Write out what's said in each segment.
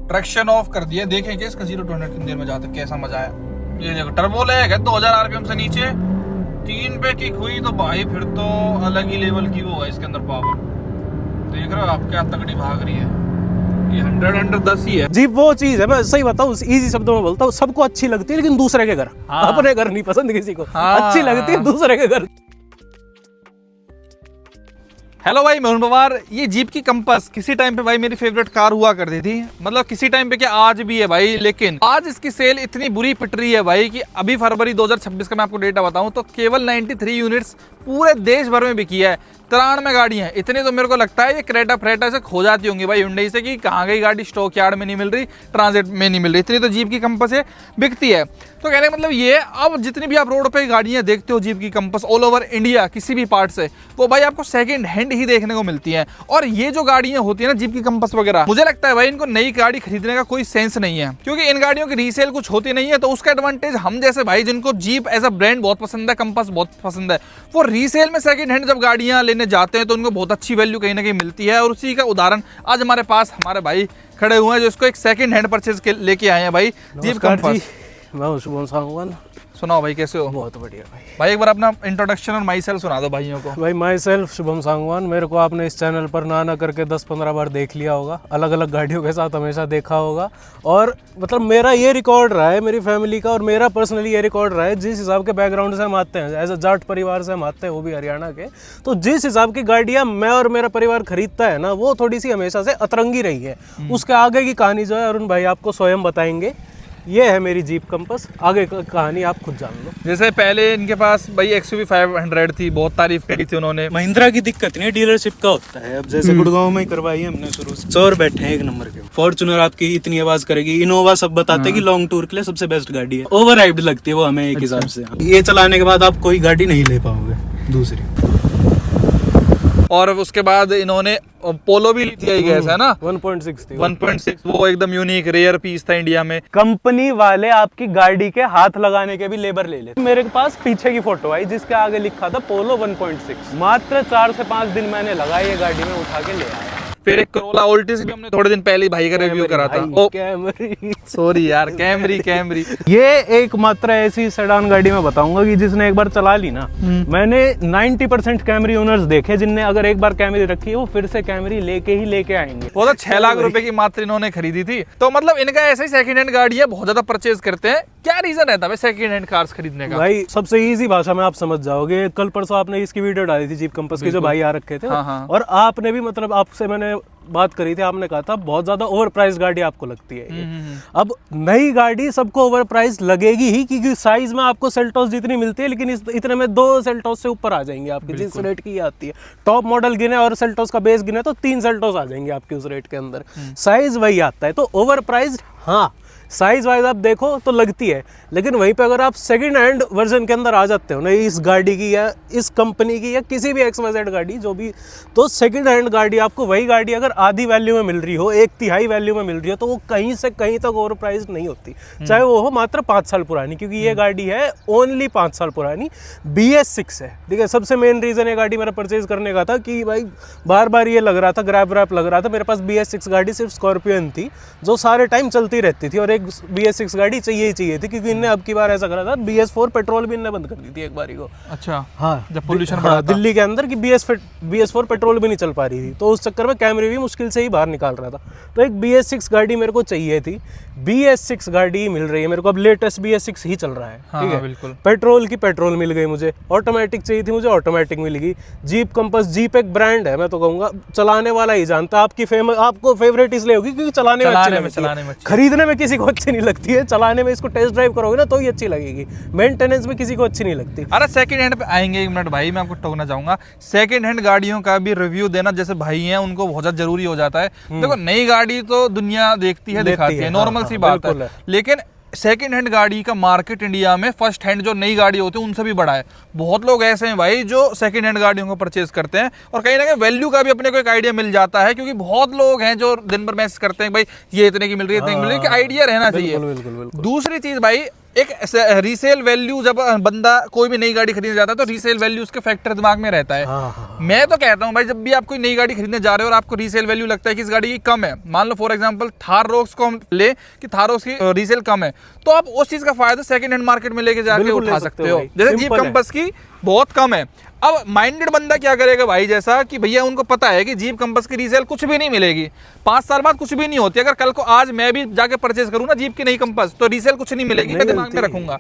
Traction of कर दिया, देखेंगे इसका 0 to 100 कितनी देर में जाता है, कैसा मजा आया। ये देखो टर्बो लैग है 2000 आरपीएम से नीचे 3 पे किक हुई तो भाई फिर तो अलग ही लेवल की वो है इसके अंदर पावर। देख रहे हो आप क्या तगड़ी भाग रही है, ये 100 ही है जी। वो चीज है, मैं सही बताऊं, इजी शब्दों में बोलता हूँ, सबको अच्छी लगती है लेकिन दूसरे के घर। हाँ। अपने घर नहीं पसंद किसी को। हाँ। अच्छी लगती है दूसरे के घर। हेलो भाई, मैं हूं पवार। ये जीप की कंपास किसी टाइम पे भाई मेरी फेवरेट कार हुआ करती थी, मतलब किसी टाइम पे क्या आज भी है भाई, लेकिन आज इसकी सेल इतनी बुरी पिट रही है भाई कि अभी फरवरी 2026 का मैं आपको डेटा बताऊं तो केवल 93 यूनिट्स पूरे देश भर में बिकी है। 93 गाड़ियां हैं। इतनी तो मेरे को लगता है ये क्रेटा फ्रेटा से खो जाती होंगी भाई हुंडई से कि कहाँ गई गाड़ी, स्टॉक यार्ड में नहीं मिल रही, ट्रांजिट में नहीं मिल रही। इतनी तो जीप की कंपास है बिकती है। तो कहने का मतलब ये, अब जितनी भी आप रोड पे गाड़ियां देखते हो जीप की कंपास ऑल ओवर इंडिया किसी भी पार्ट से, वो भाई आपको सेकंड हैंड ही देखने को मिलती है। और ये जो गाड़ियां होती है ना जीप की कंपास वगैरह, मुझे लगता है भाई इनको नई गाड़ी खरीदने का कोई सेंस नहीं है, क्योंकि इन गाड़ियों की रीसेल कुछ होती नहीं है। तो उसका एडवांटेज हम जैसे भाई जिनको जीप एज अ ब्रांड बहुत पसंद है, कंपास बहुत पसंद है, वो रीसेल में सेकंड हैंड जब गाड़ियां लेने जाते हैं तो उनको बहुत अच्छी वैल्यू कहीं ना कहीं मिलती है। और उसी का उदाहरण आज हमारे पास हमारे भाई खड़े हुए हैं जो इसको एक सेकंड हैंड परचेज लेके आए हैं भाई, जीप कंपास। मैं शुभम सांगवान। सुनाओ भाई कैसे हो? बहुत बढ़िया भाई। भाई एक बार अपना इंट्रोडक्शन और माई सेल्फ सुना दो भाइयों को। भाई माई सेल्फ शुभम सांगवान। मेरे को आपने इस चैनल पर ना करके 10-15 बार देख लिया होगा, अलग अलग गाड़ियों के साथ हमेशा देखा होगा। और मतलब मेरा ये रिकॉर्ड रहा है, मेरी फैमिली का और मेरा पर्सनली ये रिकॉर्ड रहा है, जिस हिसाब के बैकग्राउंड से हम आते हैं, एज अ जाट परिवार से हम आते हैं, वो भी हरियाणा के, तो जिस हिसाब की गाड़ियाँ मैं और मेरा परिवार खरीदता है ना, वो थोड़ी सी हमेशा से अतरंगी रही है। उसके आगे की कहानी जो है अरुण भाई आपको स्वयं बताएंगे। ये है मेरी जीप कंपास, आगे कहानी आप खुद जान लो। जैसे पहले इनके पास भाई XUV 500 थी, बहुत तारीफ करी थी उन्होंने। महिंद्रा की दिक्कत नहीं, डीलरशिप का होता है। अब जैसे गुड़गांव में ही करवाई है हमने शुरू से, चोर बैठे हैं एक नंबर के। फॉर्च्यूनर आपकी इतनी आवाज करेगी, इनोवा सब बताते हैं कि लॉन्ग टूर के लिए सबसे बेस्ट गाड़ी है। ओवर हाइप्ड लगती है वो हमें एक हिसाब से। ये चलाने के बाद आप कोई गाड़ी नहीं ले पाओगे दूसरी। और उसके बाद इन्होंने पोलो भी ली थी आई गैस, है ना? 1.6 थी। 1.6 वो एकदम यूनिक रेयर पीस था इंडिया में। कंपनी वाले आपकी गाड़ी के हाथ लगाने के भी लेबर ले लेते। मेरे पास पीछे की फोटो आई जिसके आगे लिखा था पोलो 1.6। मात्र 4 से 5 दिन मैंने लगाई, ये गाड़ी में उठा के ले आया। फिर एक Corolla Altis भी हमने थोड़े दिन पहले ही भाई का रिव्यू करा था। कैमरी, सॉरी यार, कैमरी। ये एकमात्र ऐसी सेडान गाड़ी मैं बताऊंगा कि जिसने एक बार चला ली ना, मैंने 90% कैमरी ओनर्स देखे जिनने अगर एक बार कैमरी रखी है वो फिर से कैमरी लेके आएंगे। वो तो 6 लाख रुपए की मात्र इन्होंने खरीदी थी। तो मतलब इनका ऐसे ही सेकंड हैंड गाड़ियां बहुत ज्यादा परचेज करते हैं। क्या रीजन रहता है सेकंड हैंड कार्स खरीदने का? भाई सबसे इजी भाषा में आप समझ जाओगे, कल परसों आपने इसकी वीडियो डाली थी जीप कंपास की, जो भाई आ रखे थे। हाँ। और आपने भी मतलब आपसे मैंने बात करी थी, आपने कहा था बहुत ज्यादा ओवर प्राइस गाड़ी आपको लगती है। अब नई गाड़ी सबको ओवर प्राइस लगेगी ही, क्योंकि साइज में आपको सेल्टोस जितनी मिलती है, लेकिन इतने में 2 सेल्टोस से ऊपर आ जाएंगे आपकी, जिस रेट की आती है। टॉप मॉडल गिने और सेल्टोस का बेस गिने तो 3 सेल्टोस आ जाएंगे आपके उस रेट के अंदर। साइज वही आता है, तो ओवर प्राइस हाँ साइज वाइज आप देखो तो लगती है, लेकिन वहीं पे अगर आप सेकंड हैंड वर्जन के अंदर आ जाते हो ना, इस गाड़ी की या इस कंपनी की या किसी भी XYZ गाड़ी जो भी, तो सेकंड हैंड गाड़ी आपको वही गाड़ी अगर आधी वैल्यू में मिल रही हो, 1/3 वैल्यू में मिल रही हो, तो वो कहीं से कहीं तक ओवर प्राइस नहीं होती, चाहे वो हो मात्र 5 साल पुरानी, क्योंकि ये गाड़ी है ओनली 5 साल पुरानी, BS6 है। ठीक है, सबसे मेन रीजन ये गाड़ी मेरा परचेज करने का था कि भाई बार बार ये लग रहा था, ग्रैब रैप लग रहा था। मेरे पास BS6 गाड़ी सिर्फ स्कॉर्पियन थी जो सारे टाइम चलती रहती थी, और एक BS6 गाड़ी चाहिए थी, क्योंकि इनने अब की बार ऐसा करा था, BS4 पेट्रोल भी इनने बंद कर दी थी एक बारी को। अच्छा हाँ, जब पोल्यूशन हाँ, दिल्ली के अंदर कि BS4 पेट्रोल भी नहीं चल पा रही थी, तो उस चक्कर में कैमरी भी मुश्किल से ही बाहर निकाल रहा था। तो एक BS6 गाड़ी मेरे को चाहिए थी। BS6 गाड़ी मिल रही है मेरे को, अब लेटेस्ट BS6 ही चल रहा है। ठीक है, बिल्कुल। पेट्रोल की पेट्रोल मिल गई मुझे, ऑटोमेटिक चाहिए थी मुझे, ऑटोमेटिक मिल गई। जीप कंपास, जीप एक ब्रांड है, मैं तो कहूंगा चलाने वाला ही जानता है। आपको फेवरेट इसलिए होगी क्योंकि चलाने में खरीदने में किसी को अच्छी नहीं लगती है, चलाने में इसको टेस्ट ड्राइव करोगे ना तो ही अच्छी लगेगी, मेंटेनेंस में किसी को अच्छी नहीं लगती। अरे सेकंड हैंड पे आएंगे, 1 मिनट भाई मैं आपको टोकना चाहूंगा। सेकंड हैंड गाड़ियों का भी रिव्यू देना जैसे भाई हैं उनको बहुत ज्यादा जरूरी हो जाता है। देखो नई गाड़ी तो दुनिया देखती है, दिखाती है, नॉर्मल सी बात है, लेकिन सेकंड हैंड गाड़ी का मार्केट इंडिया में फर्स्ट हैंड जो नई गाड़ी होती है उनसे भी बड़ा है। बहुत लोग ऐसे हैं भाई जो सेकंड हैंड गाड़ियों को परचेज करते हैं, और कहीं ना कहीं वैल्यू का भी अपने को एक आइडिया मिल जाता है, क्योंकि बहुत लोग हैं जो दिन भर मैसेज करते हैं भाई ये इतने की मिल रही है, इतने की मिल रही है, कि आइडिया रहना चाहिए। बिल्कुल। दूसरी चीज भाई, एक रीसेल वैल्यू, जब बंदा कोई भी नई गाड़ी खरीदने जाता है तो रीसेल वैल्यू उसके फैक्टर दिमाग में रहता है। मैं तो कहता हूँ भाई, जब भी आप कोई नई गाड़ी खरीदने जा रहे हो और आपको रीसेल वैल्यू लगता है कि इस गाड़ी की कम है, मान लो फॉर एग्जांपल थार रोक्स को हम ले कि थार रोक्स की रीसेल कम है, तो आप उस चीज का फायदा सेकंड हैंड मार्केट में लेके जाके उठा सकते हो। जैसे जीप कंपास की बहुत कम है। अब माइंडेड बंदा क्या करेगा भाई, जैसा कि भैया उनको पता है कि जीप कंपास की रीसेल कुछ भी नहीं मिलेगी, 5 साल बाद कुछ भी नहीं होती। अगर कल को आज मैं भी जाके परचेज करूँ ना जीप की नई कंपास, तो रीसेल कुछ नहीं मिलेगी, मैं दिमाग में रखूंगा।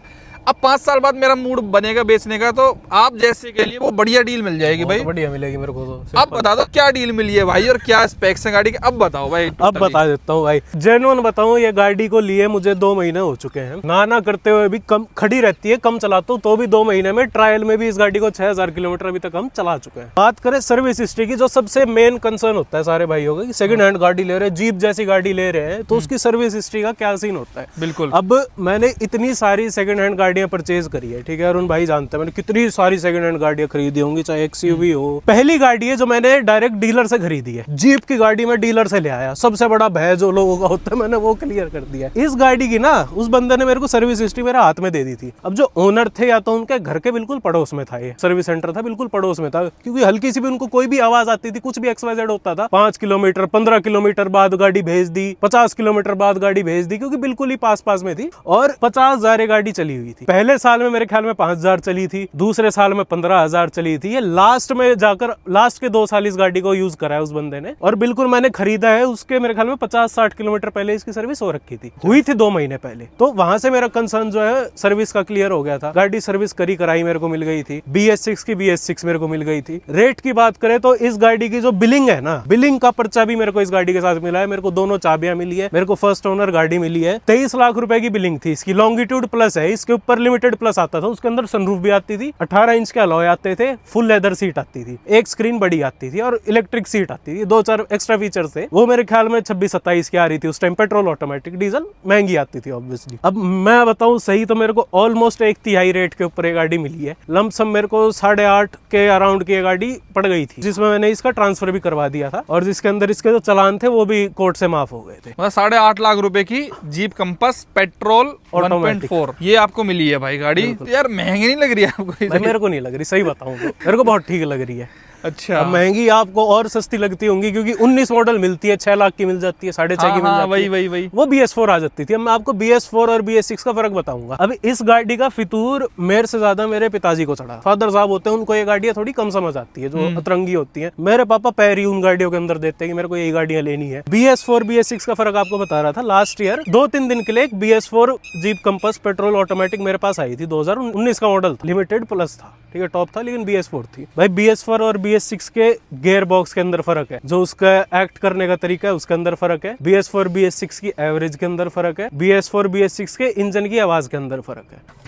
अब 5 साल बाद मेरा मूड बनेगा बेचने का, तो आप जैसे के लिए वो बढ़िया डील मिल जाएगी भाई, बढ़िया मिलेगी मेरे को तो। अब बता दो क्या डील मिली है भाई और क्या स्पेक्स है गाड़ी के, अब बताओ भाई। अब बता देता हूँ भाई, जेन्युइन बताऊँ, ये गाड़ी को लिए मुझे 2 महीने हो चुके हैं, ना करते हुए भी कम खड़ी रहती है, कम चलाता हूँ तो भी 2 महीने में ट्रायल में भी इस गाड़ी को 6000 किलोमीटर अभी तक हम चला चुके हैं। बात करें सर्विस हिस्ट्री की, जो सबसे मेन कंसर्न होता है सारे भाइयों का, सेकंड हैंड गाड़ी ले रहे हैं, जीप जैसी गाड़ी ले रहे हैं, तो उसकी सर्विस हिस्ट्री का क्या सीन होता है। बिल्कुल। अब मैंने इतनी सारी सेकंड हैंड गाड़ियां परचेज करी है, ठीक है, अरुण भाई जानते हैं मैंने कितनी सारी सेकंड हैंड गाड़ियां खरीदी होंगी, चाहे एक्सयूवी हो। पहली गाड़ी है जो मैंने डायरेक्ट डीलर से खरीदी है, जीप की गाड़ी में डीलर से ले आया, सबसे बड़ा भय जो लोगों का होता है मैंने वो क्लियर कर दिया। इस गाड़ी की ना उस बंदे ने मेरे को सर्विस हिस्ट्री मेरे हाथ में दे दी थी। अब जो ओनर थे या तो उनके घर के बिल्कुल पड़ोस में था, ये सर्विस सेंटर था बिल्कुल पड़ोस में था, क्योंकि हल्की सी भी उनको कोई भी आवाज आती थी, कुछ भी XYZ होता था, 5 किलोमीटर 15 किलोमीटर बाद गाड़ी भेज दी, 50 किलोमीटर बाद गाड़ी भेज दी, क्योंकि बिल्कुल ही पास में थी। और 50,000 गाड़ी चली हुई थी। पहले साल में मेरे ख्याल में 5,000 चली थी, दूसरे साल में 15,000 चली थी, ये लास्ट में जाकर लास्ट के 2 साल इस गाड़ी को यूज करा है उस बंदे ने। और बिल्कुल मैंने खरीदा है उसके मेरे ख्याल में 50-60 किलोमीटर पहले इसकी सर्विस हो रखी थी, हुई थी 2 महीने पहले। तो वहां से मेरा कंसर्न जो है सर्विस का क्लियर हो गया था। गाड़ी सर्विस कराई मेरे को मिल गई थी, BS6 की BS6 मेरे को मिल गई थी। रेट की बात करें तो इस गाड़ी की जो बिलिंग है ना, बिलिंग का पर्चा भी मेरे को इस गाड़ी के साथ मिला है। मेरे को दोनों चाबियां मिली है, मेरे को फर्स्ट ओनर गाड़ी मिली है। 23 लाख रुपए की बिलिंग थी इसकी। लॉन्गिट्यूड प्लस है, इसके ऊपर लिमिटेड प्लस आता था, उसके अंदर सनरूफ भी आती थी, 18 इंच के अलॉय आते थे, फुल लेदर सीट आती थी, एक स्क्रीन बड़ी आती थी और इलेक्ट्रिक सीट आती थी। 2-4 एक्स्ट्रा फीचर्स थे, वो मेरे ख्याल में 26-27 की आ रही थी उस टाइम। पेट्रोल ऑटोमेटिक, डीजल महंगी आती थी ऑब्वियसली। अब मैं बताऊं सही तो मेरे को ऑलमोस्ट 1/3 रेट के ऊपर ये गाड़ी मिली है। लमसम मेरे को 8.5 के अराउंड की ये गाड़ी पड़ गई थी, जिसमें मैंने इसका ट्रांसफर भी करवा दिया था और जिसके अंदर इसके जो चालान थे वो भी कोर्ट से माफ हो गए थे। मतलब 8.5 लाख रुपए की जीप कंपास पेट्रोल 1.4 ये आपको मिली है भाई गाड़ी। यार महंगी नहीं लग रही है आपको? मेरे को नहीं लग रही, सही बताऊं तो मेरे को बहुत ठीक लग रही है। अच्छा, अब महंगी आपको और सस्ती लगती होंगी, क्योंकि 19 मॉडल मिलती है, 6 लाख की मिल जाती है, 6.5 की मिल जाती है, वही वो BS4 आ जाती थी। अब मैं आपको BS4 और BS6 का फर्क बताऊंगा। अब इस गाड़ी का फितूर मेरे से ज्यादा मेरे पिताजी को चढ़ा। फादर साहब होते हैं, उनको ये गाड़ियां थोड़ी कम समझ आती है, जो अतरंगी होती है। मेरे पापा पैर ही उन गाड़ियों के अंदर देते हैं कि मेरे को यही गाड़ियां लेनी है। BS4 BS6 का फर्क आपको बता रहा था। लास्ट ईयर 2-3 दिन के लिए एक BS4 jeep compass petrol automatic मेरे पास आई थी, 2019 का मॉडल, लिमिटेड प्लस था, ठीक है, टॉप था, लेकिन BS4 थी। भाई BS4 और BS6 के गियर बॉक्स के अंदर फर्क है, जो उसका एक्ट करने का तरीका है उसके अंदर फर्क है। BS4 BS6 की एवरेज के अंदर फर्क है। BS4 BS6 के इंजन की आवाज के अंदर फर्क है।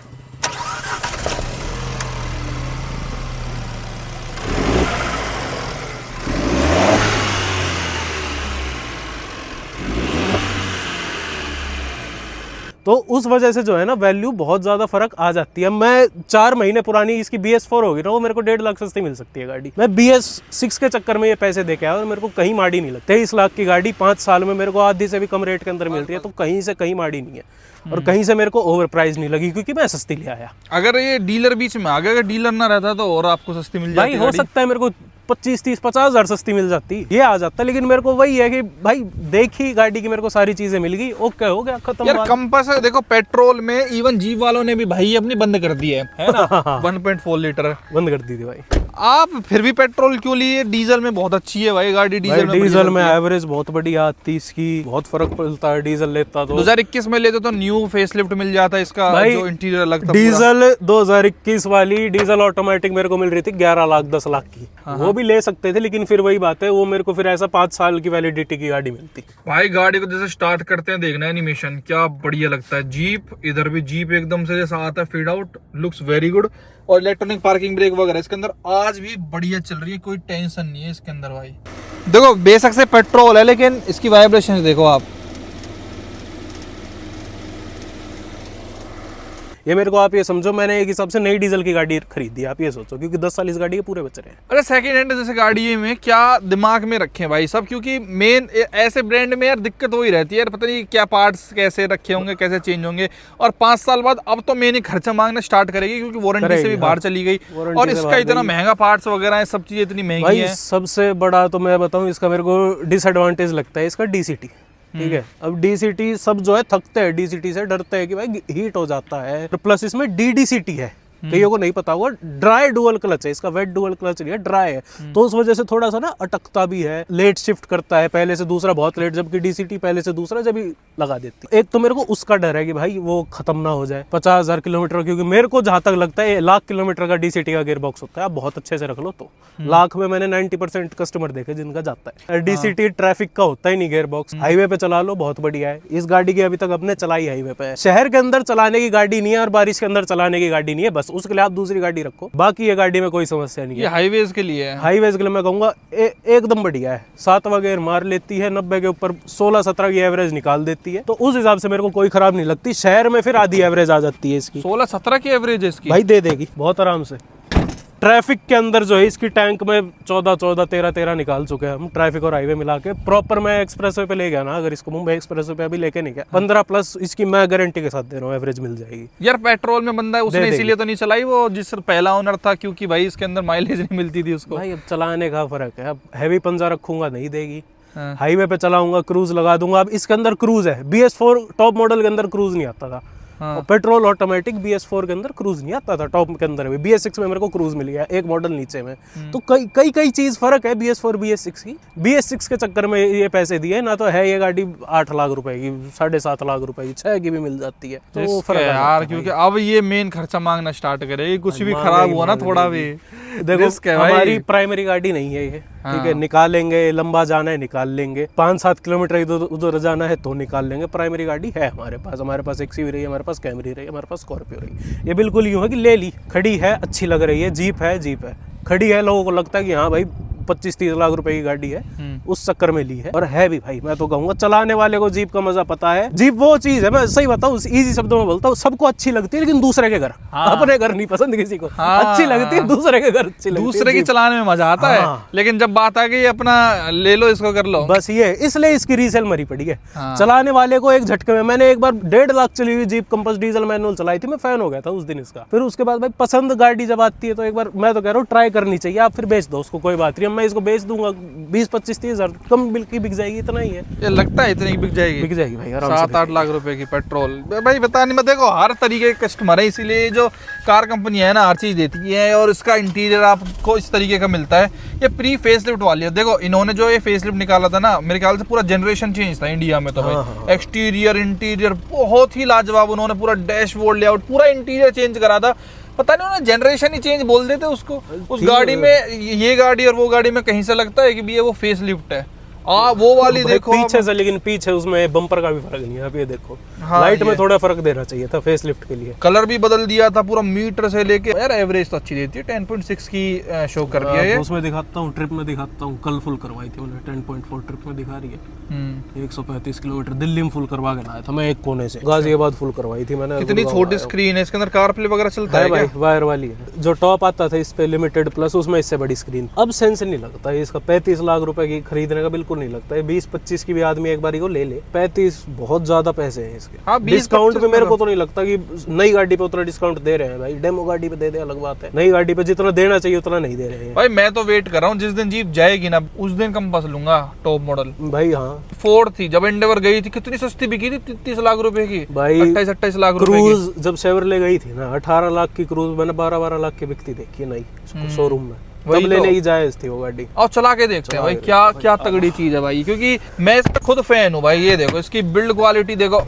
तो उस वजह से जो है ना वैल्यू बहुत ज्यादा फर्क आ जाती है। मैं 4 महीने पुरानी इसकी BS4 होगी ना, वो मेरे को 1.5 लाख सस्ती मिल सकती है गाड़ी। मैं BS6 के चक्कर में ये पैसे दे के आया और मेरे को कहीं माड़ी नहीं लगती। 23 लाख की गाड़ी 5 साल में मेरे को आधी से भी कम रेट के अंदर मिल रही है, तो कहीं से कहीं माड़ी नहीं है और कहीं से मेरे को ओवर प्राइस नहीं लगी, क्योंकि मैं सस्ती ले आया। अगर ये डीलर बीच में आ गया, अगर डीलर ना रहता तो और आपको सस्ती मिल जाती। भाई हो सकता है मेरे को 25-30-50 हजार सस्ती मिल जाती, ये आ जाता, लेकिन मेरे को वही है कि भाई देखी गाड़ी की मेरे को सारी चीजें मिल गई, ओके हो गया, खत्म। यार कंपास देखो, पेट्रोल में इवन जीप वालों ने भी भाई अपनी बंद कर दी है ना 1.4 लीटर बंद कर दी थी भाई। आप फिर भी पेट्रोल क्यों लिए? डीजल में बहुत अच्छी है भाई गाड़ी। डीजल में एवरेज बहुत बढ़िया आती इसकी, बहुत फर्क पड़ता है डीजल लेता तो। 2021 में लेते तो न्यू फेसलिफ्ट मिल जाता है इसका, जो इंटीरियर लगता। डीजल 2021 वाली डीजल ऑटोमेटिक मेरे को मिल रही थी 11 लाख 10 लाख की, वो भी ले सकते थे, लेकिन फिर वही बात है, वो मेरे को फिर ऐसा 5 साल की वैलिडिटी की गाड़ी मिलती। भाई गाड़ी को जैसे स्टार्ट करते हैं, देखना एनिमेशन क्या बढ़िया लगता है। जीप, इधर भी जीप एकदम से जैसा आता है, feed out looks very good. और इलेक्ट्रॉनिक पार्किंग ब्रेक वगैरह इसके अंदर आज भी बढ़िया चल रही है, कोई टेंशन नहीं है इसके अंदर भाई। देखो बेशक से पेट्रोल है, लेकिन इसकी वाइब्रेशन देखो आप। ये मेरे को आप ये समझो मैंने एक हिसाब से नई डीजल की गाड़ी खरीदी, आप ये सोचो, क्योंकि 10 साल इस गाड़ी के पूरे बच रहे हैं। अरे सेकंड हैंड जैसे गाड़ी में क्या दिमाग में रखें भाई सब, क्योंकि मेन ऐसे ब्रांड में यार दिक्कत हो ही रहती है यार, पता नहीं क्या पार्ट्स कैसे रखे होंगे, कैसे चेंज होंगे, और 5 साल बाद अब तो मेन खर्चा मांगना स्टार्ट करेगी, क्योंकि वारंटी से भी बाहर चली गई, और इसका इतना महंगा पार्ट्स वगैरह है, सब चीजें इतनी महंगी है। सबसे बड़ा तो मैं बताऊं इसका मेरे को डिसएडवांटेज लगता है इसका डीसीटी, ठीक है। अब डीसीटी सब जो है थकते हैं, डीसीटी से डरते हैं कि भाई हीट हो जाता है, प्लस इसमें डीडीसीटी है, कईयों को नहीं पता होगा, ड्राई डुअल क्लच है इसका, वेट डुअल क्लच नहीं है, ड्राई है, तो उस वजह से थोड़ा सा ना अटकता भी है, लेट शिफ्ट करता है, पहले से दूसरा बहुत लेट, जबकि डीसीटी पहले से दूसरा जब ही लगा देती है। एक तो मेरे को उसका डर है कि भाई वो खत्म ना हो जाए 50,000 किलोमीटर, क्योंकि मेरे को जहां तक लगता है 1,00,000 किलोमीटर का डीसीटी का गियर बॉक्स होता है, आप बहुत अच्छे से रख लो तो 1,00,000 में मैंने 90% कस्टमर देखे जिनका जाता है। डीसीटी ट्रैफिक का होता ही नहीं गियर बॉक्स, हाईवे पे चला लो बहुत बढ़िया है। इस गाड़ी की अभी तक अपने चलाई हाईवे पे है, शहर के अंदर चलाने की गाड़ी नहीं है और बारिश के अंदर चलाने की गाड़ी नहीं है, बस उसके लिए आप दूसरी गाड़ी रखो, बाकी ये गाड़ी में कोई समस्या नहीं है। ये हाईवेज के लिए है, हाईवेज के लिए मैं कहूंगा एकदम बढ़िया है। 7वां गियर मार लेती है, 90 के ऊपर 16-17 की एवरेज निकाल देती है, तो उस हिसाब से मेरे को कोई खराब नहीं लगती। शहर में फिर आधी एवरेज आ जाती है इसकी, 16-17 की एवरेज है इसकी भाई दे देगी बहुत आराम से। ट्रैफिक के अंदर जो है इसकी टैंक में 14-14, 13-13 निकाल चुके हैं हम, ट्रैफिक और हाईवे मिला के। प्रॉपर मैं एक्सप्रेसवे पे ले गया ना, अगर इसको मुंबई एक्सप्रेसवे पे अभी लेके नहीं गया, 15+ इसकी मैं गारंटी के साथ दे रहा हूँ एवरेज मिल जाएगी। यार पेट्रोल में बंदा है, उसने इसीलिए तो नहीं चलाई वो जिस पहला ओनर था, क्योंकि भाई इसके अंदर माइलेज नहीं मिलती थी उसको। भाई अब चलाने का फर्क है, अब हैवी पंजा रखूंगा नहीं देगी, हाईवे पे चलाऊंगा क्रूज लगा दूंगा। अब इसके अंदर क्रूज है, BS4 टॉप मॉडल के अंदर क्रूज नहीं आता था, और पेट्रोल ऑटोमेटिक BS4 के अंदर क्रूज नहीं आता था, टॉप के अंदर भी। BS6 में मेरे को क्रूज मिल गया, एक मॉडल नीचे में, तो कई चीज फर्क है BS4 BS6 की। BS6 के चक्कर में ये पैसे दिए ना, तो है ये गाड़ी 8 लाख रुपए की, 7.5 लाख रुपए की, 6 की भी मिल जाती है, तो वो फर्क यार, क्योंकि अब ये मेन खर्चा मांगना स्टार्ट करेगी, कुछ भी खराब हुआ ना थोड़ा भी। देखो हमारी प्राइमरी गाड़ी नहीं है ये, ठीक है, निकालेंगे, लंबा जाना है निकाल लेंगे, 5-7 किलोमीटर इधर उधर जाना है तो निकाल लेंगे। प्राइमरी गाड़ी है हमारे पास XUV रही है, हमारे पास कैमरी रही है, हमारे पास स्कॉर्पियो रही। ये बिल्कुल यूं है कि ले ली, खड़ी है, अच्छी लग रही है, जीप है खड़ी है, लोगों को लगता है कि हाँ भाई 25-30 लाख रुपए की गाड़ी है, उस चक्कर में ली है। और है भी भाई, मैं तो कहूंगा चलाने वाले को जीप का मजा पता है। जीप वो चीज है, मैं सही बताऊं, इजी शब्दों में बोलता हूँ, सबको अच्छी लगती है लेकिन दूसरे के घर, अपने घर नहीं पसंद किसी को। अच्छी लगती है, दूसरे के घर अच्छी लगती है, दूसरे की चलाने में मजा आता है, लेकिन जब बात आ गई अपना ले लो, इसको कर लो, बस ये इसलिए इसकी रीसेल मरी पड़ी है। चलाने वाले को एक झटके में, मैंने एक बार 1.5 लाख चली हुई जीप कंपास डीजल मैनुअल चलाई थी, मैं फैन हो गया था उस दिन इसका। फिर उसके बाद भाई पसंद गाड़ी जब आती है तो एक बार मैं तो कह रहा हूँ ट्राई करनी चाहिए। आप फिर बेच दो उसको, कोई बात नहीं, मैं इसको बेच दूंगा 20-25-30 हजार कम बिल की बिक जाएगी, इतना ही है। ये लगता है इतनी बिक जाएगी भाई, 7-8 लाख रुपए की पेट्रोल। भाई बता नहीं, मैं देखो हर तरीके के कस्टमर है, इसीलिए जो कार कंपनी है ना हर चीज देती है, और इसका इंटीरियर आपको इस तरीके का मिलता है। ये प्री फेसलिफ्ट वाली है, देखो इन्होंने जो ये फेसलिफ्ट निकाला था ना, मेरे ख्याल से पूरा जनरेशन चेंज था इंडिया में तो भाई। एक्सटीरियर इंटीरियर बहुत ही लाजवाब, उन्होंने पूरा डैशबोर्ड लेआउट पूरा इंटीरियर चेंज करा था। पता नहीं उन्होंने जनरेशन ही चेंज बोल देते उसको, उस गाड़ी में। ये गाड़ी और वो गाड़ी में कहीं से लगता है कि भी ये वो फेस लिफ्ट है। वो वाली देखो पीछे से, लेकिन पीछे उसमें बम्पर का भी फर्क नहीं है। अब ये देखो लाइट में थोड़ा फर्क देना चाहिए था फेस लिफ्ट के लिए। कलर भी बदल दिया था पूरा, मीटर से लेके। यार एवरेज तो अच्छी देती है, 10.6 की शो कर दिया है। उसमें दिखाता हूँ, ट्रिप में दिखाता हूँ, कल फुल करवाई थी मैंने, 10.4 ट्रिप में दिखा रही है। 135 किलोमीटर दिल्ली में फुल करवा के लाया था मैं, एक कोने से गाजियाबाद फुल करवाई थी मैंने। कितनी छोटी स्क्रीन है, इसके अंदर कारप्ले वगैरह चलता है भाई, वायर वाली है। जो टॉप आता था इस पे लिमिटेड प्लस, उसमें इससे बड़ी स्क्रीन। अब सेंस नहीं लगता है इसका, 35 लाख रुपए की खरीदने का बिल्कुल नहीं लगता है। 20-25 की भी आदमी एक बारी को ले ले, 35 बहुत ज्यादा पैसे हैं इसके। डिस्काउंट भी मेरे को तो नहीं लगता कि नई गाड़ी पे उतना डिस्काउंट दे रहे हैं भाई, डेमो गाड़ी पे दे दे अलग बात है, नई गाड़ी पे जितना देना चाहिए उतना नहीं दे रहे हैं भाई। मैं तो वेट कर रहा हूँ, जिस दिन जीप जाएगी ना उस दिन कंपास लूंगा टॉप मॉडल भाई। हाँ, फोर्ड थी, जब एंडेवर गई थी कितनी सस्ती बिकी थी, 30 लाख रुपए की भाई, 28-28 लाख रुपए की। क्रूज जब शेवरले गई थी ना, 18 लाख की क्रूज मैंने 12-12 लाख की बिकती देखी है नई शोरूम में, तब लेने की जायज थी वो गाड़ी। और चला के देखते हैं भाई क्या क्या तगड़ी चीज है भाई, क्योंकि मैं इसका खुद फैन हूँ भाई। ये देखो इसकी बिल्ड क्वालिटी देखो,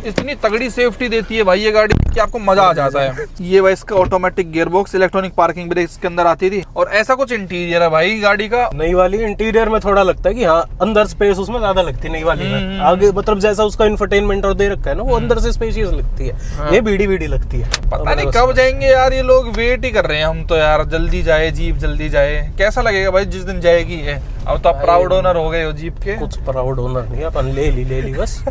इतनी तगड़ी सेफ्टी देती है भाई ये गाड़ी कि आपको मजा आ जाता है। ये भाई इसका automatic gearbox, electronic parking brake इसके अंदर आती थी, और ऐसा कुछ इंटीरियर है भाई गाड़ी का। नई वाली इंटीरियर में थोड़ा लगता है कि हाँ अंदर स्पेस उसमें ज्यादा लगती है नई वाली में, आगे मतलब जैसा उसका इंफोटेनमेंट और दे रखा है ना, वो अंदर से स्पेशियस लगती है। ये बीडी लगती है। पता नहीं कब जाएंगे यार ये लोग, वेट ही कर रहे हैं हम तो यार, जल्दी जाए जीप, जल्दी जाए। कैसा लगेगा भाई जिस दिन जाएगी ये? अब तो आप प्राउड ओनर हो गए हो जीप के। कुछ प्राउड ओनर नहीं, अपन ले ली बस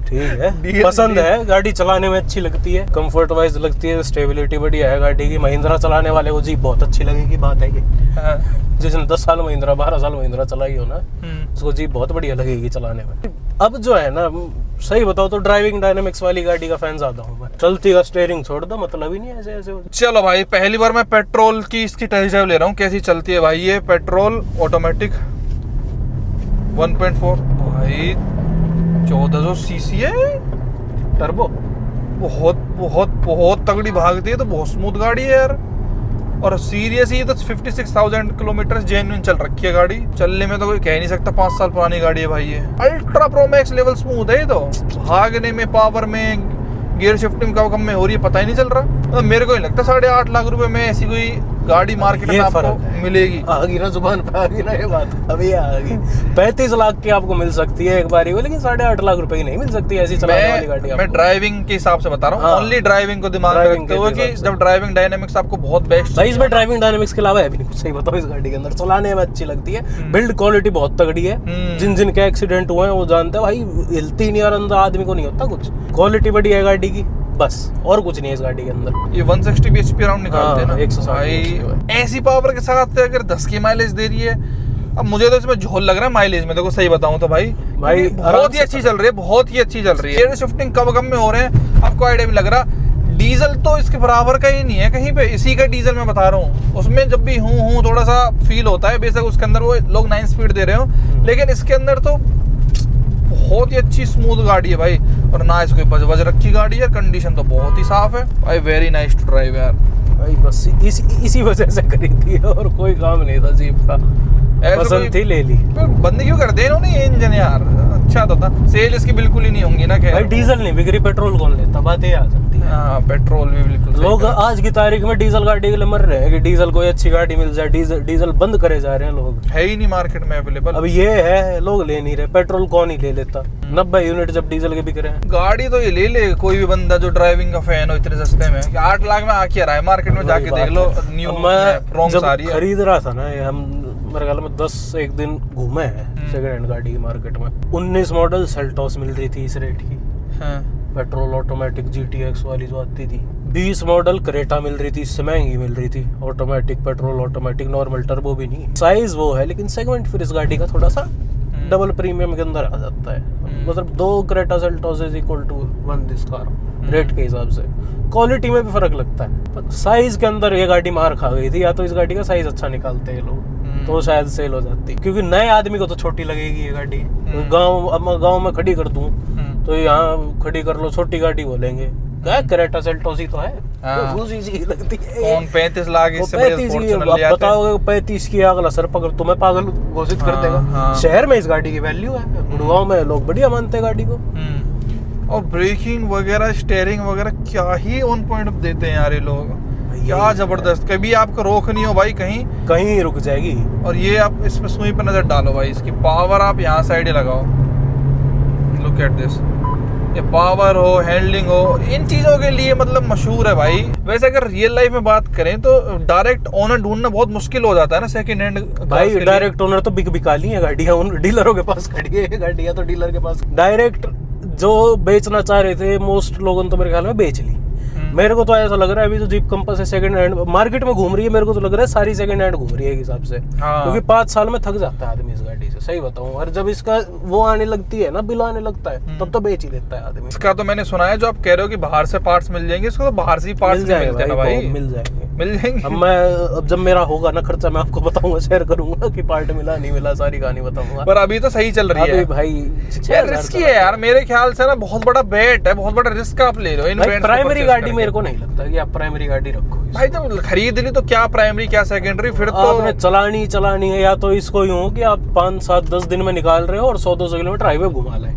ठीक है, पसंद है, गाड़ी चलाने में अच्छी लगती है, कंफर्ट वाइज लगती है, स्टेबिलिटी बढ़िया है गाड़ी की। महिंद्रा चलाने वाले को जीप बहुत अच्छी लगेगी, बात है कि जिसने 10 साल महिंद्रा 12 साल महिंद्रा चलाई हो ना, उसको जीप बहुत बढ़िया लगेगी चलाने में। अब जो है ना, सही बताओ तो ड्राइविंग डायनामिक्स वाली गाड़ी का फैन ज्यादा हूँ मैं। चलती का स्टीयरिंग छोड़ दो, मतलब ही नहीं ऐसे ऐसे। चलो भाई, पहली बार मैं पेट्रोल की इसकी टेस्ट ड्राइव ले रहा हूँ, कैसी चलती है भाई ये पेट्रोल ऑटोमेटिक 1.4 भाई 1400 सीसी है टर्बो, बहुत बहुत बहुत तगड़ी भागती है, तो बहुत स्मूथ गाड़ी है यार। और सीरियस ये तो 56,000 किलोमीटर जेन्युइन चल रखी है गाड़ी। चलने में तो कोई कह नहीं सकता 5 साल पुरानी गाड़ी है भाई ये। Ultra pro max level smooth है ये तो, भागने में, पावर में, गियर शिफ्टिंग कब में हो रही है पता ही नहीं चल रहा। तो मेरे को नहीं लगता 8.5 लाख रुपए में ऐसी कोई गाड़ी मार्केट में आपको मिलेगी। आ गई ना जुबान पे, आ गई ना ये बात, अभी आ गई। 35 लाख की आपको मिल सकती है एक बारी को, लेकिन 8.5 लाख रुपए की नहीं मिल सकती ऐसी चलाने वाली गाड़ी। मैं ड्राइविंग के हिसाब से बता रहा हूँ, ओनली ड्राइविंग को दिमाग में रखते हुए कि जब ड्राइविंग डायनेमिक्स आपको बहुत बेस्ट भाई, इसमें ड्राइविंग डायनेमिक्स के अलावा है भी नहीं कुछ। सही बताओ, इस गाड़ी के अंदर चलाने में अच्छी लगती है, बिल्ड क्वालिटी बहुत तगड़ी है। जिन जिन के एक्सीडेंट हुए हैं वो जानते हैं भाई, हिलती नहीं और अंदर आदमी को नहीं होता कुछ। क्वालिटी बढ़िया है गाड़ी की, बस और कुछ नहीं है इस गाड़ी के अंदर। ये 160 bhp राउंड निकालते हैं ना 160 भाई, ऐसी पावर के साथ अगर 10 की माइलेज दे रही है। अब मुझे तो इसमें झोल लग रहा है माइलेज में, देखो सही बताऊं तो भाई बहुत ही अच्छी चल रही है, बहुत ही अच्छी चल रही है। गियर शिफ्टिंग कब में हो रहे हैं आपको आइडिया भी लग रहा। डीजल तो इसके बराबर का ही नहीं है कहीं पे, इसी का डीजल मैं बता रहा हूँ। उसमें जब भी हूँ थोड़ा सा फील होता है, बेशक उसके अंदर वो लोग 9 स्पीड दे रहे हो, लेकिन इसके अंदर तो बहुत ही अच्छी स्मूथ गाड़ी है भाई। और ना इसको बज रखी गाड़ी है, कंडीशन तो बहुत ही साफ है भाई, वेरी नाइस टू ड्राइव यार भाई। बस इसी वजह से खरीदी है और कोई काम नहीं था जीप का, पसंद थी ले ली। बंद क्यों कर दे इन्होंने ये इंजन यार, अच्छा तो था। सेल इसकी बिल्कुल ही नहीं होंगी ना खैर भाई, डीजल नहीं बिक रही, पेट्रोल कौन लेता, बात ये आ सकती है। हाँ, पेट्रोल भी बिल्कुल। लोग आज की तारीख में डीजल गाड़ी के लिए मर रहे हैं कि डीजल कोई अच्छी गाड़ी मिल जाए, डीजल बंद करे जा रहे हैं लोग, है ही नहीं मार्केट में अवेलेबल। अब ये है, लोग ले नहीं रहे। पेट्रोल कौन ही ले लेता, 90 यूनिट जब डीजल के बिक रहे हैं। गाड़ी तो ये ले ले कोई भी बंदा जो ड्राइविंग का फैन हो इतने सस्ते में। 8 लाख में आके रहा है मार्केट में, जाके देख लो न्यू मैं खरीद रहा था ना, हम मेरे ख्याल में 10 एक दिन घूमे हैं सेकंड हैंड गाड़ी की मार्केट में। 19 मॉडल सेल्टॉस मिल रही थी इस रेट की, पेट्रोल ऑटोमेटिक GTX वाली जो आती थी। 20 मॉडल क्रेटा मिल रही थी, इससे महंगी मिल रही थी, automatic petrol automatic, normal turbo भी नहीं। साइज वो है, लेकिन सेगमेंट फिर इस गाड़ी का थोड़ा सा डबल प्रीमियम के अंदर आ जाता है। मतलब 2 Creta Seltos is equal to 1 this car, rate के हिसाब से। क्वालिटी में भी फर्क लगता है। साइज के अंदर ये गाड़ी मार खा गई थी, या तो इस गाड़ी का साइज अच्छा निकालते हैं लोग तो शायद सेल हो जाती, क्योंकि नए आदमी को तो छोटी लगेगी ये गाड़ी। गाँव में खड़ी कर दूं तो यहाँ खड़ी कर लो, छोटी गाड़ी बोलेंगे, क्या क्रेटा सेल्टॉस ही तो है, सी लगती है। कौन 35 लाख इससे 35 बताओगे 35 की अगला सर पकड़ तुम्हें पागल घोषित कर देगा। शहर में इस गाड़ी की वैल्यू है, गुड़गांव में लोग बढ़िया मानते हैं गाड़ी को। और ब्रेकिंग वगैरह, स्टीयरिंग वगैरह क्या ही ऑन पॉइंट देते हैं यार ये लोग, क्या जबरदस्त। कभी आपको रोक नहीं हो भाई, कहीं रुक जाएगी। और ये आप इस पे सुई पे नजर डालो भाई, इसकी पावर आप यहाँ साइड लगाओ, लुक एट दिस। ये पावर हो, हैंडलिंग हो, इन चीजों के लिए मतलब मशहूर है भाई। वैसे अगर रियल लाइफ में बात करें तो डायरेक्ट ओनर ढूंढना बहुत मुश्किल हो जाता है ना सेकंड हैंड भाई। डायरेक्ट ओनर तो बिकाली है गाड़ियां, उन डीलरों के पास खड़ी है गाड़ियां, तो डीलर के पास। डायरेक्ट जो बेचना चाह रहे थे मोस्ट लोगों ने तो मेरे ख्याल में बेच ली। मेरे को तो ऐसा लग रहा है अभी जो जीप कंपास है सेकंड हैंड मार्केट में घूम रही है, मेरे को तो लग रहा है सारी सेकंड हैंड घूम रही है एक हिसाब से। क्योंकि 5 साल में थक जाता है आदमी इस गाड़ी से, सही बताऊं। और जब इसका वो आने लगती है ना, बिल आने लगता है, तब तो बेच ही देता है आदमी। इसका तो मैंने सुना है, जो आप कह रहे हो कि बाहर से पार्ट्स मिल जाएंगे, इसको तो बाहर से ही पार्ट्स मिल जाएंगे। मिल जाएंगे। अब जब मेरा होगा ना खर्चा, मैं आपको बताऊंगा, शेयर करूंगा कि पार्ट मिला नहीं मिला, सारी कहानी बताऊंगा। पर अभी तो सही चल रही है भाई। रिस्की है यार मेरे ख्याल से ना, बहुत बड़ा बेट है, बहुत बड़ा रिस्क आप ले रहे हो। प्राइमरी गाड़ी मेरे को नहीं लगता कि आप प्राइमरी गाड़ी रखो भाई। जब खरीद ली तो क्या प्राइमरी क्या सेकेंडरी, फिर तो आपने चलानी है। या तो इसको यूं हो कि आप 5, 7, 10 दिन में निकाल रहे हो और 100-200 किलोमीटर हाईवे घुमा लाए।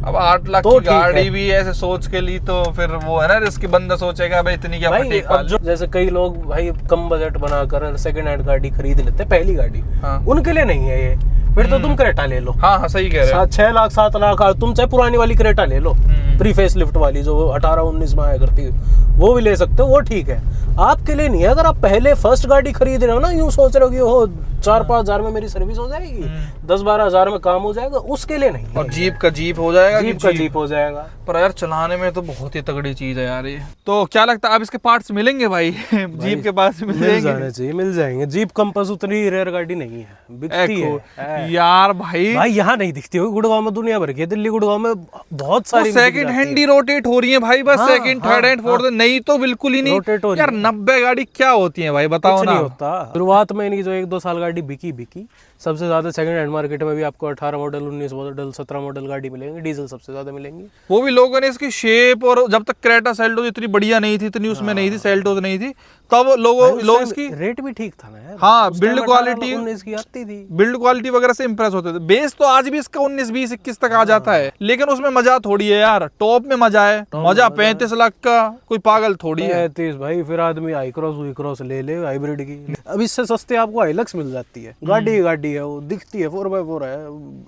अब 8 लाख की गाड़ी भी ऐसे सोच के ली तो फिर वो है ना, रिस्क। बंदा सोचेगा भाई इतनी क्या भाई। अब जो जैसे कई लोग भाई कम बजट बनाकर सेकंड हैंड गाड़ी खरीद लेते हैं, पहली गाड़ी, उनके लिए नहीं है ये। फिर तो तुम क्रेटा ले लो। हाँ सही कह रहे हो। 6 लाख 7 लाख तुम चाहे पुरानी वाली क्रेटा ले लो, प्री फेस लिफ्ट वाली जो 18-19 में आया करती है, वो भी ले सकते हो, वो ठीक है। आपके लिए नहीं है। अगर आप पहले फर्स्ट गाड़ी खरीद रहे हो ना, यूं सोच रहे हो कि 4-5 हजार में मेरी सर्विस हो जाएगी, 10-12 हज़ार में काम हो जाएगा, उसके लिए नहीं। और जीप का जीप हो जाएगा, जीप का जीप हो जाएगा। पर यार चलाने में तो बहुत ही तगड़ी चीज है यार ये। तो क्या लगता है अब इसके पार्ट्स मिलेंगे भाई? जीप के पास मिल जाने चाहिए, मिल जाएंगे। जीप कंपास उतनी रेयर गाड़ी नहीं है, बिकती है यार भाई यहाँ नहीं दिखती होगी, गुड़गांव में दुनिया भर की, दिल्ली गुड़गांव में बहुत सारी सेकंड हैंड ही रोटेट हो रही है भाई, बस सेकंड थर्ड हैंड फोर्थ, नहीं तो बिल्कुल ही नहीं यार। 90 गाड़ी क्या होती है भाई, बताओ ना। नहीं होता। शुरुआत में इनकी जो 1-2 साल गाड़ी बिकी सबसे ज्यादा सेकंड हैंड मार्केट में भी आपको 18 मॉडल, 19 मॉडल, 17 मॉडल गाड़ी मिलेंगी, डीजल सबसे ज्यादा मिलेंगी। वो भी लोगों ने इसकी शेप, और जब तक क्रेटा सेल्टोस इतनी बढ़िया नहीं थी, इतनी उसमें नहीं थी, सेल्टोस नहीं थी, तब लोग इसकी रेट भी ठीक था ना यार। हाँ, बिल्ड क्वालिटी 19 की आती थी, बिल्ड क्वालिटी वगैरह से इंप्रेस होते थे। बेस तो आज भी इसका 19, 20, 21 तक आ जाता है, लेकिन उसमें मजा थोड़ी है यार। टॉप में मजा है, मजा 35 लाख का कोई पागल थोड़ी है। 35 भाई, फिर आदमी हाई क्रॉस ले ले हाइब्रिड की। अब इससे सस्ते आपको हाइलक्स मिल जाती है, गाड़ी है, वो दिखती है 4x4 है,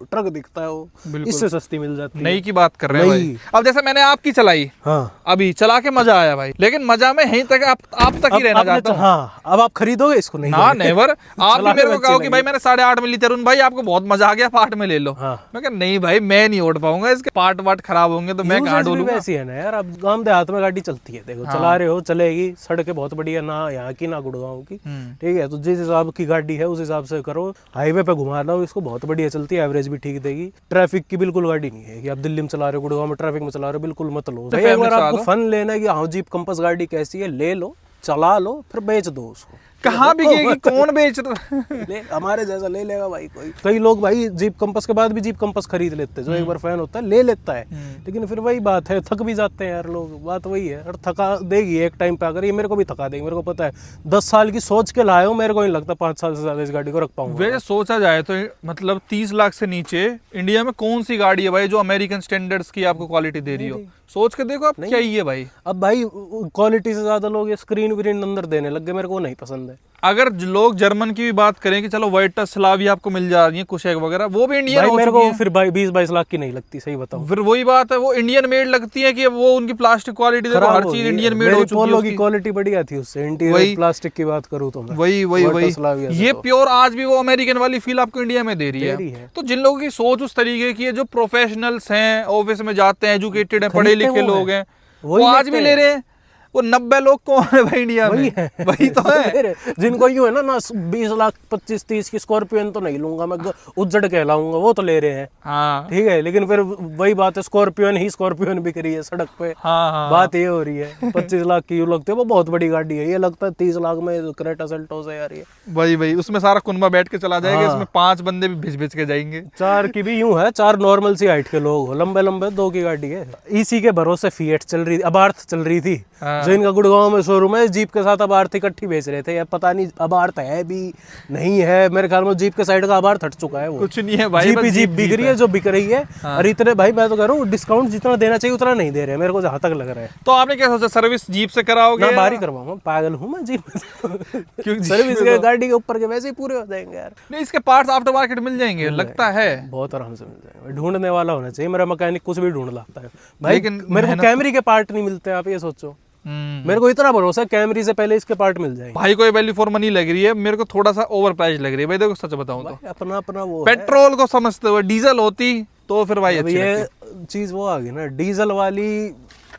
ट्रक दिखता है वो, इससे सस्ती मिल जाती है। नई की बात कर रहे हैं भाई। अब जैसे मैंने आपकी चलाई, हाँ, अभी चला के मजा आया भाई, लेकिन मजा में यहीं तक आप तक ही रहना चाहता हूँ। हाँ, अब आप खरीदोगे इसको? नहीं ना, नेवर। आप भी मेरे को कहो कि भाई मैंने 8.5 में ली, तरुण भाई आपको बहुत मजा आ गया, पार्ट में ले लो। मैं कहा नहीं भाई, मैं नहीं ओढ़ पाऊंगा, इसके पार्ट वाट खराब होंगे तो मैं कहाँ डोलूंगा। वैसी है ना यार, अब गांव देहात में गाड़ी चलती है, देखो चला रहे हो, चलेगी, सड़कें बहुत बढ़िया, ना यहाँ की ना गुड़गांव की, ठीक है। तो जिस हिसाब की गाड़ी है उस हिसाब से करो, हाईवे पे घुमा लो इसको, बहुत बढ़िया चलती है, एवरेज भी ठीक देगी। ट्रैफिक की बिल्कुल गाड़ी नहीं है कि आप दिल्ली में चला रहे हो, गुड़गांव में ट्रैफिक में चला रहे हो, बिल्कुल मत लो। एक बार आपको फन लेना है कि हाँ जीप कंपास गाड़ी कैसी है, ले लो, चला लो, फिर बेच दो उसको। कहाँ बिकेगी, कौन बेच रहा? हमारे जैसा ले लेगा भाई कोई। कई लोग भाई जीप कंपास के बाद भी जीप कंपास खरीद लेते हैं, जो एक बार फैन होता है ले लेता है, लेकिन फिर वही बात है, थक भी जाते हैं यार लोग, बात वही है। और थका देगी एक टाइम पे, अगर ये मेरे को भी थका देगी, मेरे को पता है। 10 साल की सोच के लाया हूँ, मेरे को नहीं लगता 5 साल से ज्यादा इस गाड़ी को रख पाऊंगा। वैसे सोचा जाए तो मतलब 30 लाख से नीचे इंडिया में कौन सी गाड़ी है भाई जो अमेरिकन स्टैंडर्ड्स की आपको क्वालिटी दे रही हो? सोच के देखो आप, क्या ही है भाई। अब भाई क्वालिटी से ज्यादा लोग ये स्क्रीन व्रीन अंदर देने लग गए, मेरे को नहीं पसंद है। अगर लोग जर्मन की भी बात करें कि चलो वाइटस स्लाविया आपको मिल जा रही है, कुशेक वगैरह, वो भी इंडियन हो मेरे को चुकी है। फिर 20-22 लाख की नहीं लगती, सही बताऊं। फिर वही बात है, वो इंडियन मेड लगती है कि वो उनकी प्लास्टिक क्वालिटी देखो, हर चीज इंडियन मेड हो चुकी है। की क्वालिटी बढ़िया थी उससे, इंटीरियर प्लास्टिक की बात करूं तो मैं, वही ये प्योर आज भी वो अमेरिकन वाली फील आपको इंडिया में दे रही है। तो जिन लोगों की सोच उस तरीके की है, जो प्रोफेशनल्स हैं, ऑफिस में जाते हैं, एजुकेटेड हैं, पढ़े लिखे लोग हैं, वो आज भी ले रहे हैं। वो 90 लोग कौन है भाई इंडिया में? वही तो है जिनको यूं है ना 20 लाख 25-30 की स्कॉर्पियन तो नहीं लूंगा मैं, उज्जड़ कहलाऊंगा, वो तो ले रहे हैं। हाँ ठीक है, लेकिन फिर वही बात है, स्कॉर्पियन बिक रही है सड़क पे। हाँ। बात ये हो रही है 25 लाख की यूं लगती है, वो बहुत बड़ी गाड़ी है, ये लगता है 30 लाख में क्रेटा सेल्टोस है यार ये। वही उसमें सारा कुनबा बैठ के चला जाएगा। इसमें 5 बंदे भी भिज के जाएंगे। 4 की भी यूं है, 4 नॉर्मल सी हाइट के लोग हो, लंबे 2 की गाड़ी है। इसी के भरोसे फिएट चल रही, अबार्थ चल रही थी, जो इनका गुड़गांव में शोरूम है, जीप के साथ अबार्थ इकट्ठी बेच रहे थे। यार पता नहीं अबार्थ है भी नहीं है, मेरे ख्याल में जीप के साइड का अबार्थ हट चुका है। वो कुछ नहीं है भाई, जीप बिक रही है जो बिक रही है। और इतने भाई मैं तो कह रहा हूँ डिस्काउंट जितना देना चाहिए उतना नहीं दे रहे मेरे को, जहां तक लग रहा है। तो आपने क्या सोचा, सर्विस जीप से कराओगे? मैं बाहर ही करवाऊंगा, पागल हूँ मैं जीप क्योंकि सर्विस के गाड़ी के ऊपर के वैसे ही पूरे हो जाएंगे यार। नहीं, इसके पार्ट्स आफ्टर मार्केट मिल जाएंगे लगता है, बहुत आराम से मिल जाएंगे। ढूंढने वाला होना चाहिए, मेरा मैकेनिक कुछ भी ढूंढ लाता है भाई, लेकिन मेरे को कैमरी के पार्ट नहीं मिलते, आप ये सोचो। मेरे को इतना भरोसा है कैमरी से पहले इसके पार्ट मिल जाएंगे। भाई कोई वैल्यू फॉर मनी लग रही है, मेरे को थोड़ा सा ओवर प्राइस लग रही है भाई। देखो सच बताऊं तो अपना वो पेट्रोल को समझते हुए, डीजल होती तो फिर भाई ये चीज वो आ गई ना, डीजल वाली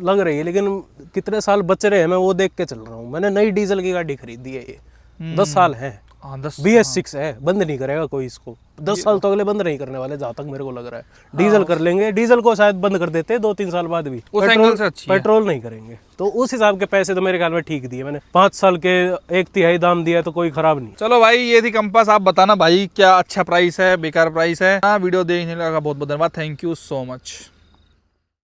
लग रही है, लेकिन कितने साल बच रहे हैं मैं वो देख के चल रहा हूँ। मैंने नई डीजल की गाड़ी खरीदी है, ये 10 साल है, BS6 है, बंद नहीं करेगा कोई इसको, 10 साल तो अगले बंद नहीं करने वाले, जहां तक मेरे को लग रहा है। डीजल कर लेंगे, डीजल को शायद बंद कर देते 2-3 साल बाद भी, पेट्रोल नहीं करेंगे। तो उस हिसाब के पैसे तो मेरे ख्याल में ठीक दिए मैंने, 5 साल के 1/3 दाम दिया तो कोई खराब नहीं। चलो भाई, ये थी कंपास। आप बताना भाई क्या अच्छा प्राइस है, बेकार प्राइस है। वीडियो देखने का बहुत बहुत धन्यवाद, थैंक यू सो मच।